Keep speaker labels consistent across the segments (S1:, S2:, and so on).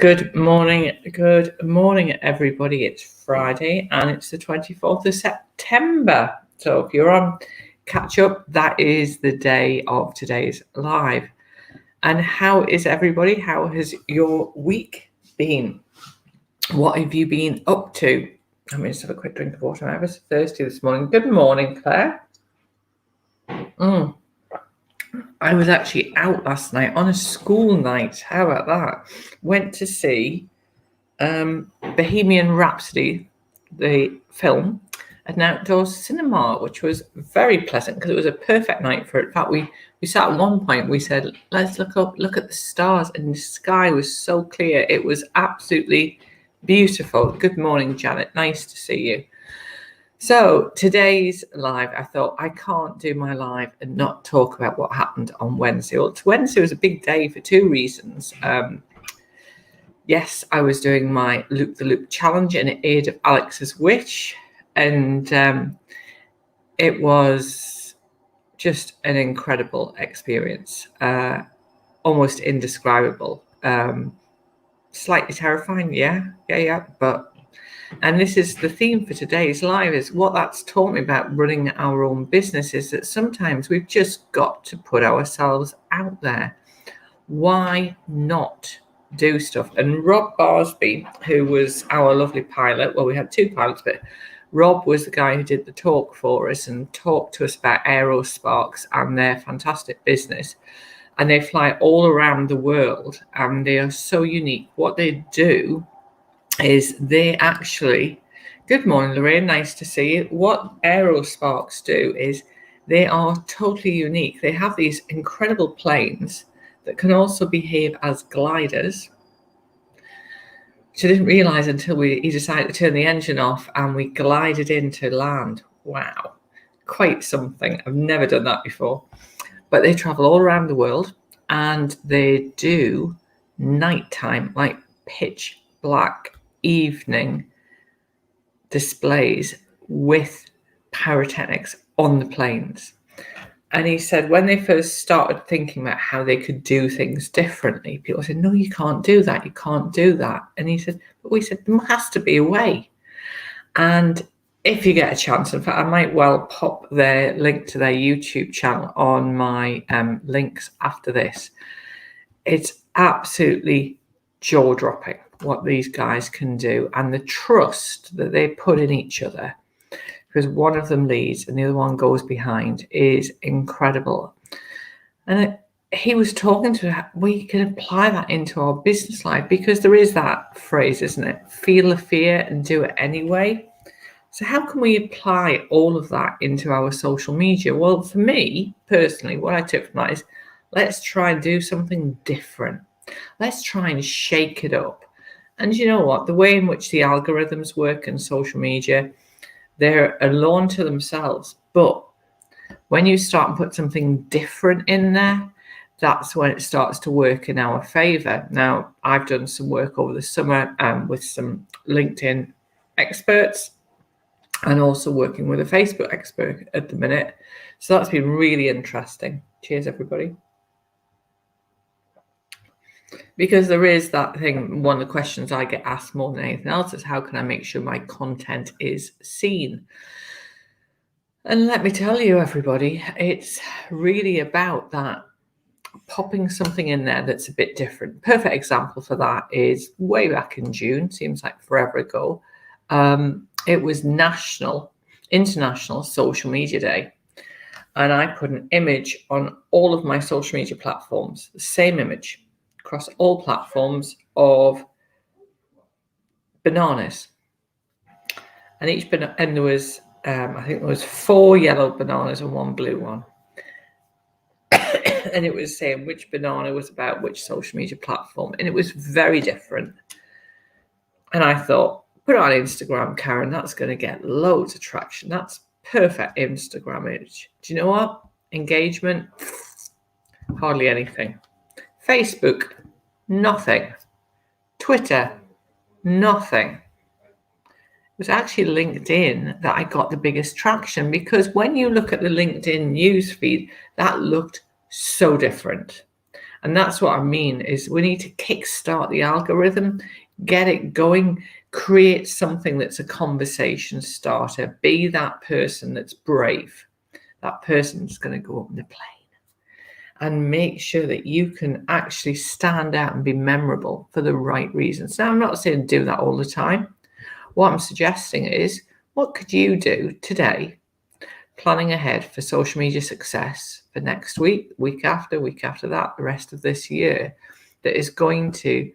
S1: Good morning, everybody. It's Friday and it's the 24th of September. So if you're on catch up, that is the day of today's live. And how is everybody? How has your week been? What have you been up to? Let me just have a quick drink of water. I was thirsty this morning. Good morning, Claire. I was actually out last night on a school night. How about that? Went to see Bohemian Rhapsody, the film, at an outdoor cinema, which was very pleasant because it was a perfect night for it. In fact, we sat at one point, we said, let's look at the stars, and the sky was so clear. It was absolutely beautiful. Good morning, Janet. Nice to see you. So today's live, I thought I can't do my live and not talk about what happened on Wednesday. Well, Wednesday was a big day for two reasons. Yes, I was doing my Loop the Loop challenge in aid of Alex's wish, and it was just an incredible experience, almost indescribable, slightly terrifying, and this is the theme for today's live, is what that's taught me about running our own business is that sometimes we've just got to put ourselves out there. Why not do stuff? And Rob Barsby, who was our lovely pilot, well, we had two pilots, but Rob was the guy who did the talk for us and talked to us about Aerosparks and their fantastic business. And they fly all around the world and they are so unique. What they do is they actually, good morning, Lorraine, nice to see you. What Aerosparks do is they are totally unique. They have these incredible planes that can also behave as gliders, which I didn't realize until he decided to turn the engine off and we glided into land. Wow, quite something. I've never done that before. But they travel all around the world and they do nighttime, like pitch black evening displays with pyrotechnics on the planes. And he said when they first started thinking about how they could do things differently, people said, no, you can't do that. You can't do that. And he said, but we said, there has to be a way. And if you get a chance, in fact, I might well pop their link to their YouTube channel on my links after this. It's absolutely jaw-dropping what these guys can do and the trust that they put in each other, because one of them leads and the other one goes behind, is incredible. And he was talking to, we can apply that into our business life, because there is that phrase, isn't it? Feel the fear and do it anyway. So how can we apply all of that into our social media? Well, for me personally, what I took from that is, let's try and do something different. Let's try and shake it up. And you know what? The way in which the algorithms work in social media, they're alone to themselves. But when you start and put something different in there, that's when it starts to work in our favor. Now, I've done some work over the summer with some LinkedIn experts and also working with a Facebook expert at the minute. So that's been really interesting. Cheers, everybody. Because there is that thing, one of the questions I get asked more than anything else is, how can I make sure my content is seen? And let me tell you, everybody, it's really about that, popping something in there that's a bit different. Perfect example for that is way back in June, seems like forever ago. It was International Social Media Day. And I put an image on all of my social media platforms, the same image across all platforms of bananas. And and there was, I think there was 4 yellow bananas and 1 blue one. And it was saying which banana was about which social media platform. And it was very different. And I thought, put it on Instagram, Karen, that's going to get loads of traction. That's perfect Instagram image. Do you know what? Engagement, hardly anything. Facebook, nothing. Twitter, nothing. It was actually LinkedIn that I got the biggest traction, because when you look at the LinkedIn newsfeed, that looked so different. And that's what I mean, is we need to kickstart the algorithm, get it going, create something that's a conversation starter, be that person that's brave, that person that's going to go up in the plane, and make sure that you can actually stand out and be memorable for the right reasons. Now, I'm not saying do that all the time. What I'm suggesting is, what could you do today, planning ahead for social media success for next week, week after that, the rest of this year, that is going to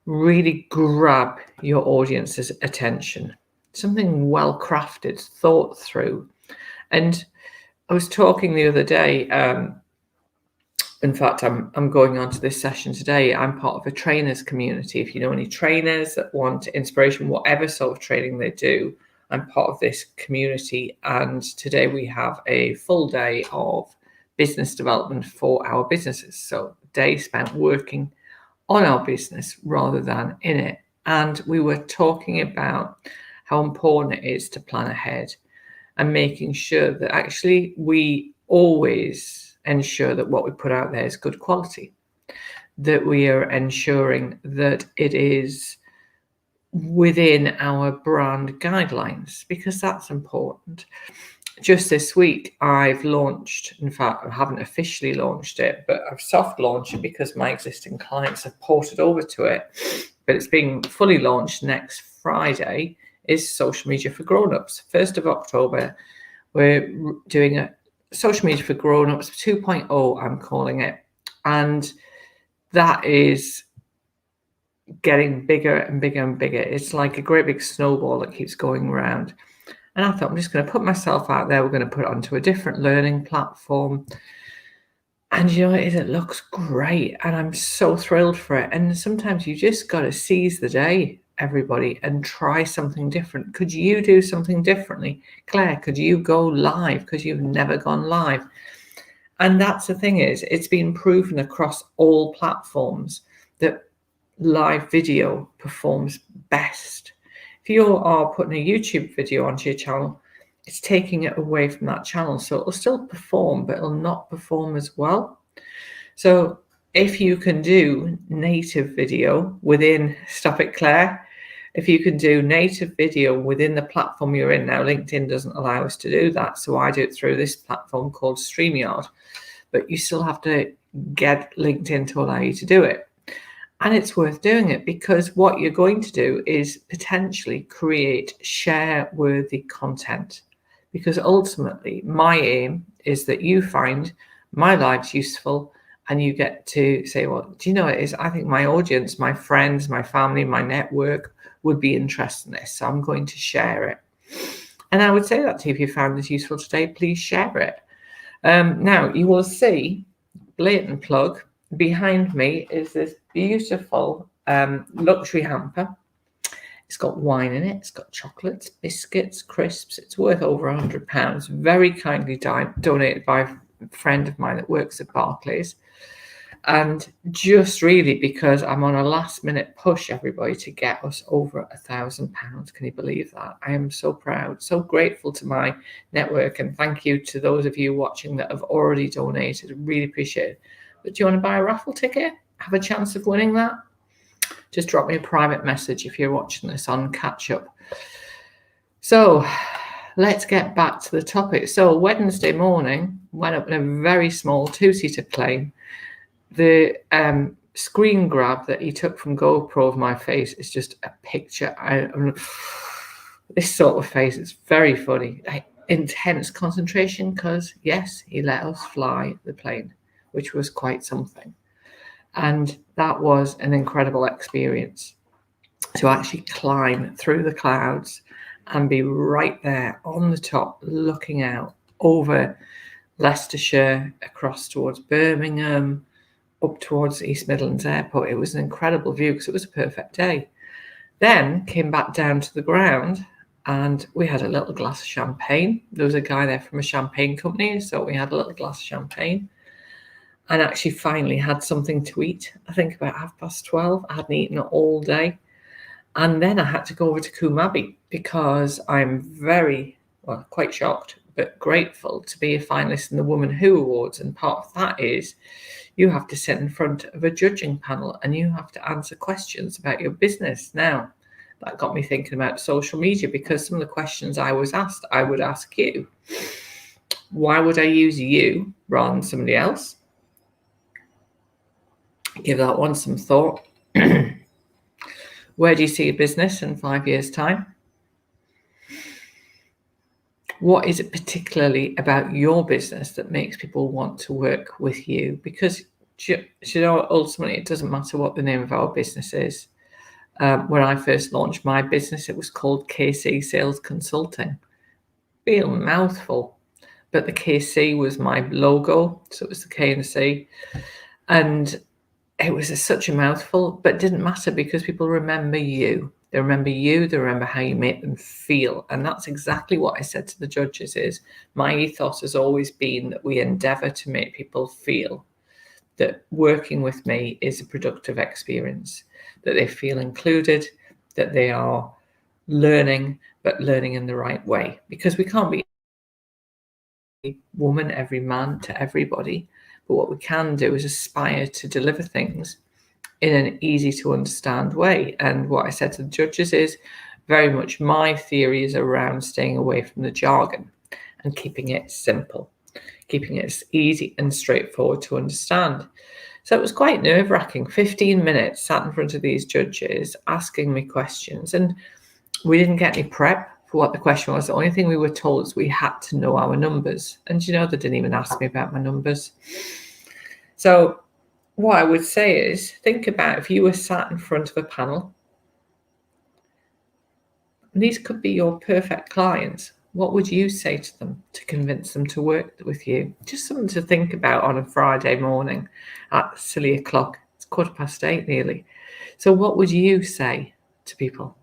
S1: really grab your audience's attention? Something well crafted, thought through. And I was talking the other day, in fact, I'm going on to this session today. I'm part of a trainers community. If you know any trainers that want inspiration, whatever sort of training they do, I'm part of this community. And today we have a full day of business development for our businesses. So a day spent working on our business rather than in it. And we were talking about how important it is to plan ahead and making sure that actually we always ensure that what we put out there is good quality, that we are ensuring that it is within our brand guidelines, because that's important. Just this week, I've launched, in fact, I haven't officially launched it, but I've soft launched it because my existing clients have ported over to it, but it's being fully launched next Friday, is Social Media for Grown-ups. 1st of October, we're doing a Social Media for Grown-ups 2.0, I'm calling it. And that is getting bigger and bigger and bigger. It's like a great big snowball that keeps going around. And I thought, I'm just going to put myself out there. We're going to put it onto a different learning platform. And you know, it looks great. And I'm so thrilled for it. And sometimes you just got to seize the day, everybody, and try something different. Could you do something differently? Claire, could you go live? Because you've never gone live. And that's the thing, is it's been proven across all platforms that live video performs best. If you are putting a YouTube video onto your channel, it's taking it away from that channel. So it'll still perform, but it'll not perform as well. So if you can do native video within, stop it, Claire. If you can do native video within the platform you're in now, LinkedIn doesn't allow us to do that. So I do it through this platform called StreamYard, but you still have to get LinkedIn to allow you to do it. And it's worth doing it, because what you're going to do is potentially create share-worthy content. Because ultimately, my aim is that you find my lives useful and you get to say, well, do you know what it is? I think my audience, my friends, my family, my network would be interested in this. So I'm going to share it. And I would say that to you, if you found this useful today, please share it. Now, you will see, blatant plug, behind me is this beautiful luxury hamper. It's got wine in it. It's got chocolates, biscuits, crisps. It's worth over £100. Very kindly donated by a friend of mine that works at Barclays. And just really because I'm on a last minute push, everybody, to get us over £1,000. Can you believe that? I am so proud, so grateful to my network. And thank you to those of you watching that have already donated. I really appreciate it. But do you want to buy a raffle ticket? Have a chance of winning that? Just drop me a private message if you're watching this on Catch Up. So let's get back to the topic. So Wednesday morning, went up in a very small 2-seater plane. The screen grab that he took from GoPro of my face is just a picture. This sort of face, it's very funny. Intense concentration, because yes, he let us fly the plane, which was quite something. And that was an incredible experience, to actually climb through the clouds and be right there on the top, looking out over Leicestershire, across towards Birmingham, up towards East Midlands Airport. It was an incredible view because it was a perfect day. Then came back down to the ground and we had a little glass of champagne. There was a guy there from a champagne company, so we had a little glass of champagne. And actually finally had something to eat, I think about 12:30. I hadn't eaten all day. And then I had to go over to Coombe Abbey because I'm quite shocked, but grateful to be a finalist in the Woman Who Awards. And part of that is you have to sit in front of a judging panel and you have to answer questions about your business. Now, that got me thinking about social media, because some of the questions I was asked, I would ask you. Why would I use you rather than somebody else? Give that one some thought. Where do you see your business in 5 years' time? What is it particularly about your business that makes people want to work with you? Because, you know, ultimately, it doesn't matter what the name of our business is. When I first launched my business, it was called KC Sales Consulting. Real mouthful. But the KC was my logo, so it was the K and the C. And it was such a mouthful, but it didn't matter because people remember you. They remember you, they remember how you make them feel. And that's exactly what I said to the judges is my ethos has always been that we endeavour to make people feel that working with me is a productive experience, that they feel included, that they are learning, but learning in the right way. Because we can't be every woman, every man to everybody. But what we can do is aspire to deliver things in an easy to understand way. And what I said to the judges is very much my theory is around staying away from the jargon and keeping it simple, keeping it as easy and straightforward to understand. So it was quite nerve-wracking. 15 minutes sat in front of these judges asking me questions, and we didn't get any prep for what the question was. The only thing we were told is we had to know our numbers. And you know, they didn't even ask me about my numbers. So what I would say is think about if you were sat in front of a panel, and these could be your perfect clients. What would you say to them to convince them to work with you? Just something to think about on a Friday morning at silly o'clock. It's 8:15 nearly. So what would you say to people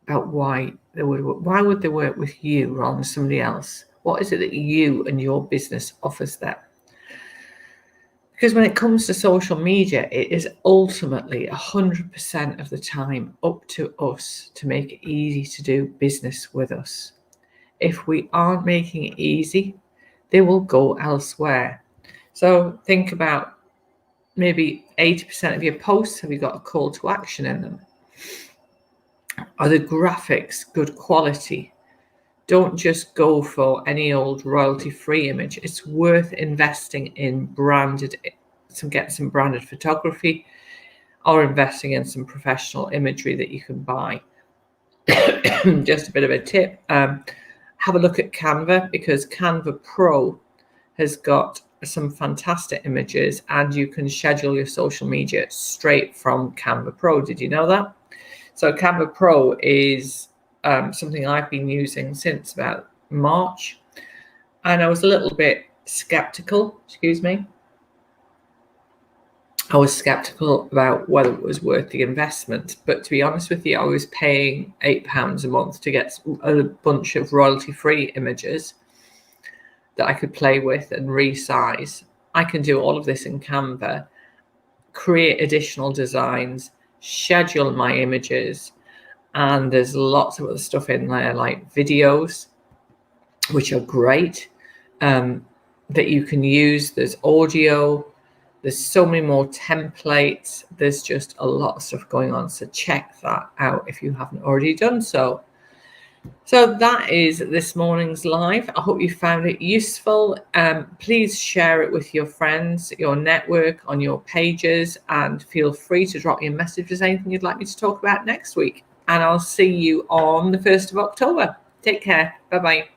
S1: about why would they work with you rather than somebody else? What is it that you and your business offers them? Because when it comes to social media, it is ultimately 100% of the time up to us to make it easy to do business with us. If we aren't making it easy, they will go elsewhere. So think about maybe 80% of your posts, have you got a call to action in them? Are the graphics good quality? Don't just go for any old royalty-free image. It's worth investing in get some branded photography, or investing in some professional imagery that you can buy. Just a bit of a tip. Have a look at Canva, because Canva Pro has got some fantastic images and you can schedule your social media straight from Canva Pro. Did you know that? So Canva Pro is something I've been using since about March, and I was a little bit skeptical, I was skeptical about whether it was worth the investment, but to be honest with you, I was paying £8 a month to get a bunch of royalty-free images that I could play with and resize. I can do all of this in Canva, create additional designs, schedule my images, and there's lots of other stuff in there like videos, which are great, that you can use. There's audio. There's so many more templates. There's just a lot of stuff going on. So check that out if you haven't already done so. So that is this morning's live. I hope you found it useful. Please share it with your friends, your network, on your pages, and feel free to drop me a message if there's anything you'd like me to talk about next week. And I'll see you on the 1st of October. Take care. Bye-bye.